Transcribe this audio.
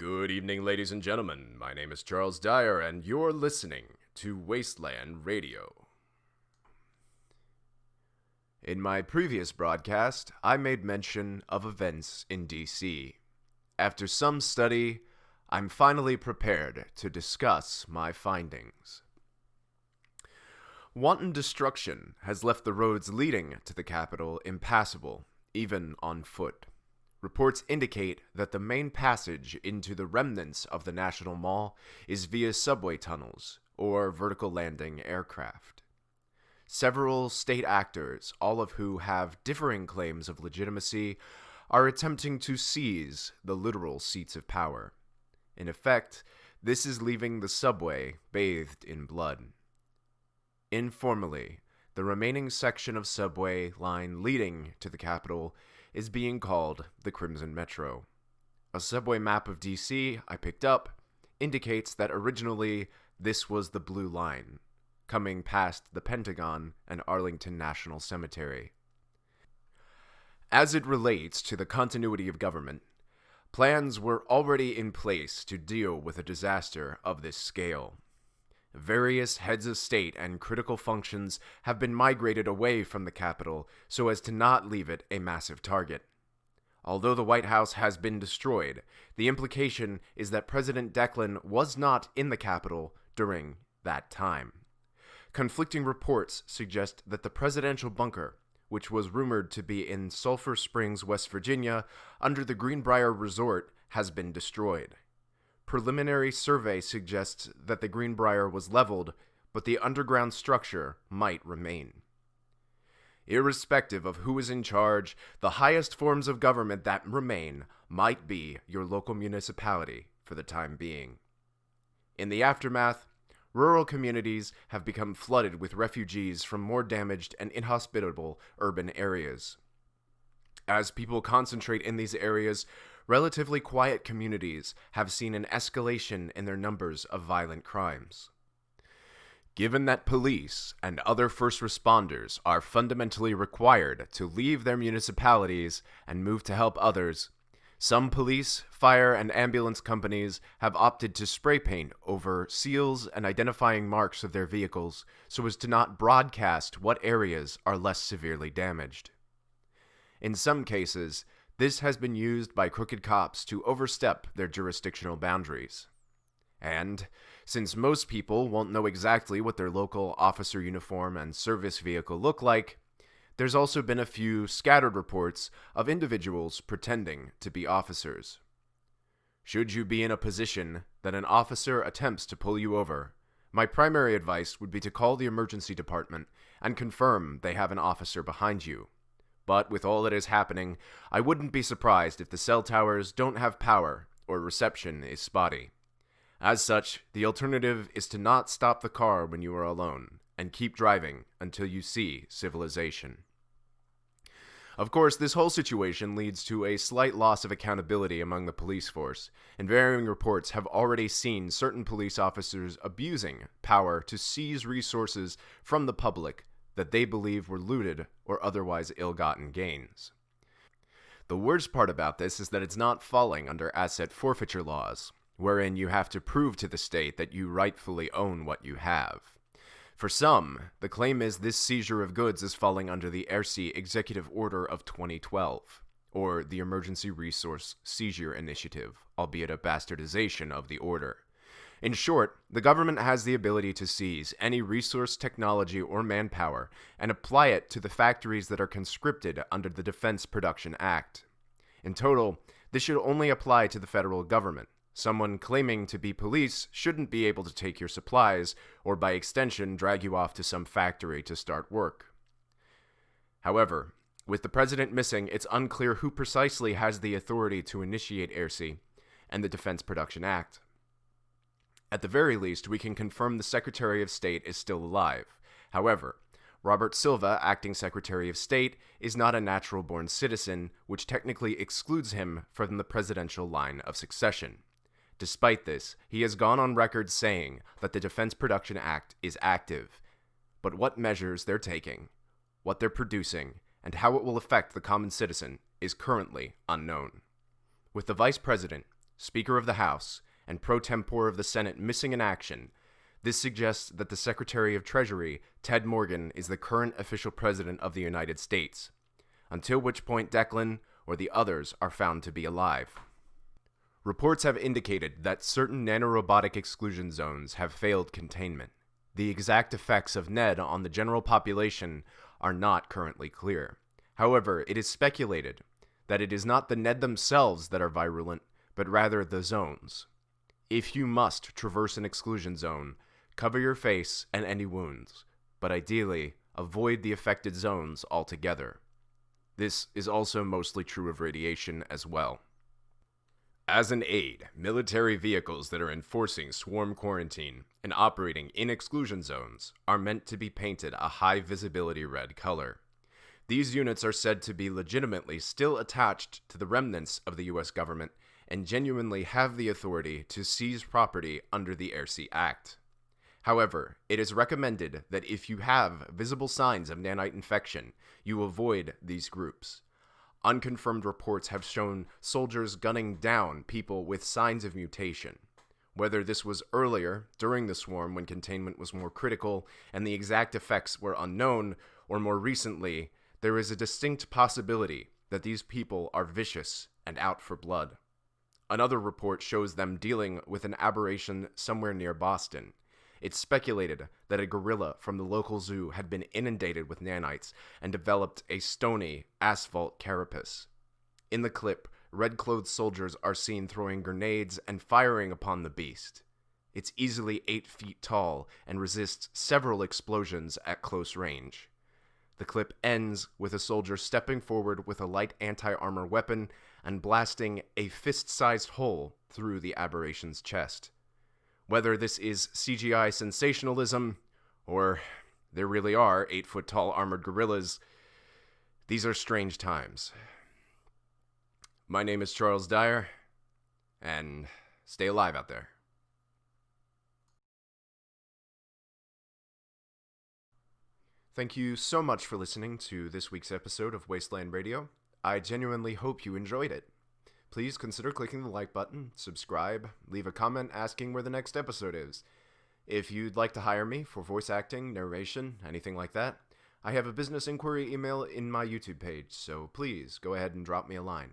Good evening, ladies and gentlemen. My name is Charles Dyer, and you're listening to Wasteland Radio. In my previous broadcast, I made mention of events in DC. After some study, I'm finally prepared to discuss my findings. Wanton destruction has left the roads leading to the capital impassable, even on foot. Reports indicate that the main passage into the remnants of the National Mall is via subway tunnels or vertical landing aircraft. Several state actors, all of who have differing claims of legitimacy, are attempting to seize the literal seats of power. In effect, this is leaving the subway bathed in blood. Informally, the remaining section of subway line leading to the Capitol is being called the Crimson Metro. A subway map of DC I picked up indicates that originally this was the Blue Line, coming past the Pentagon and Arlington National Cemetery. As it relates to the continuity of government, plans were already in place to deal with a disaster of this scale. Various heads of state and critical functions have been migrated away from the Capitol so as to not leave it a massive target. Although the White House has been destroyed, the implication is that President Declan was not in the Capitol during that time. Conflicting reports suggest that the presidential bunker, which was rumored to be in Sulphur Springs, West Virginia, under the Greenbrier Resort, has been destroyed. Preliminary survey suggests that the Greenbrier was leveled, but the underground structure might remain. Irrespective of who is in charge, the highest forms of government that remain might be your local municipality for the time being. In the aftermath, rural communities have become flooded with refugees from more damaged and inhospitable urban areas. As people concentrate in these areas, relatively quiet communities have seen an escalation in their numbers of violent crimes. Given that police and other first responders are fundamentally required to leave their municipalities and move to help others, some police, fire, and ambulance companies have opted to spray paint over seals and identifying marks of their vehicles so as to not broadcast what areas are less severely damaged. In some cases, this has been used by crooked cops to overstep their jurisdictional boundaries. And, since most people won't know exactly what their local officer uniform and service vehicle look like, there's also been a few scattered reports of individuals pretending to be officers. Should you be in a position that an officer attempts to pull you over, my primary advice would be to call the emergency department and confirm they have an officer behind you. But with all that is happening, I wouldn't be surprised if the cell towers don't have power or reception is spotty. As such, the alternative is to not stop the car when you are alone and keep driving until you see civilization. Of course, this whole situation leads to a slight loss of accountability among the police force, and varying reports have already seen certain police officers abusing power to seize resources from the public that they believe were looted or otherwise ill-gotten gains. The worst part about this is that it's not falling under asset forfeiture laws, wherein you have to prove to the state that you rightfully own what you have. For some, the claim is this seizure of goods is falling under the ERSI Executive Order of 2012, or the Emergency Resource Seizure Initiative, albeit a bastardization of the order. In short, the government has the ability to seize any resource, technology, or manpower and apply it to the factories that are conscripted under the Defense Production Act. In total, this should only apply to the federal government. Someone claiming to be police shouldn't be able to take your supplies, or by extension drag you off to some factory to start work. However, with the president missing, it's unclear who precisely has the authority to initiate ERSI and the Defense Production Act. At the very least, we can confirm the Secretary of State is still alive. However, Robert Silva, acting Secretary of State, is not a natural-born citizen, which technically excludes him from the presidential line of succession. Despite this, he has gone on record saying that the Defense Production Act is active, but what measures they're taking, what they're producing, and how it will affect the common citizen is currently unknown. With the Vice President, Speaker of the House, and pro tempore of the Senate missing in action, this suggests that the Secretary of Treasury, Ted Morgan, is the current official president of the United States, until which point Declan or the others are found to be alive. Reports have indicated that certain nanorobotic exclusion zones have failed containment. The exact effects of NED on the general population are not currently clear. However, it is speculated that it is not the NED themselves that are virulent, but rather the zones. If you must traverse an exclusion zone, cover your face and any wounds, but ideally, avoid the affected zones altogether. This is also mostly true of radiation as well. As an aid, military vehicles that are enforcing swarm quarantine and operating in exclusion zones are meant to be painted a high visibility red color. These units are said to be legitimately still attached to the remnants of the US government and genuinely have the authority to seize property under the Air-Sea Act. However, it is recommended that if you have visible signs of nanite infection, you avoid these groups. Unconfirmed reports have shown soldiers gunning down people with signs of mutation. Whether this was earlier, during the swarm when containment was more critical and the exact effects were unknown, or more recently, there is a distinct possibility that these people are vicious and out for blood. Another report shows them dealing with an aberration somewhere near Boston. It's speculated that a gorilla from the local zoo had been inundated with nanites and developed a stony asphalt carapace. In the clip, red-clothed soldiers are seen throwing grenades and firing upon the beast. It's easily 8 feet tall and resists several explosions at close range. The clip ends with a soldier stepping forward with a light anti-armor weapon and blasting a fist-sized hole through the aberration's chest. Whether this is CGI sensationalism, or there really are 8-foot-tall armored gorillas, these are strange times. My name is Charles Dyer, and stay alive out there. Thank you so much for listening to this week's episode of Wasteland Radio. I genuinely hope you enjoyed it. Please consider clicking the like button, subscribe, leave a comment asking where the next episode is. If you'd like to hire me for voice acting, narration, anything like that, I have a business inquiry email in my YouTube page, so please go ahead and drop me a line.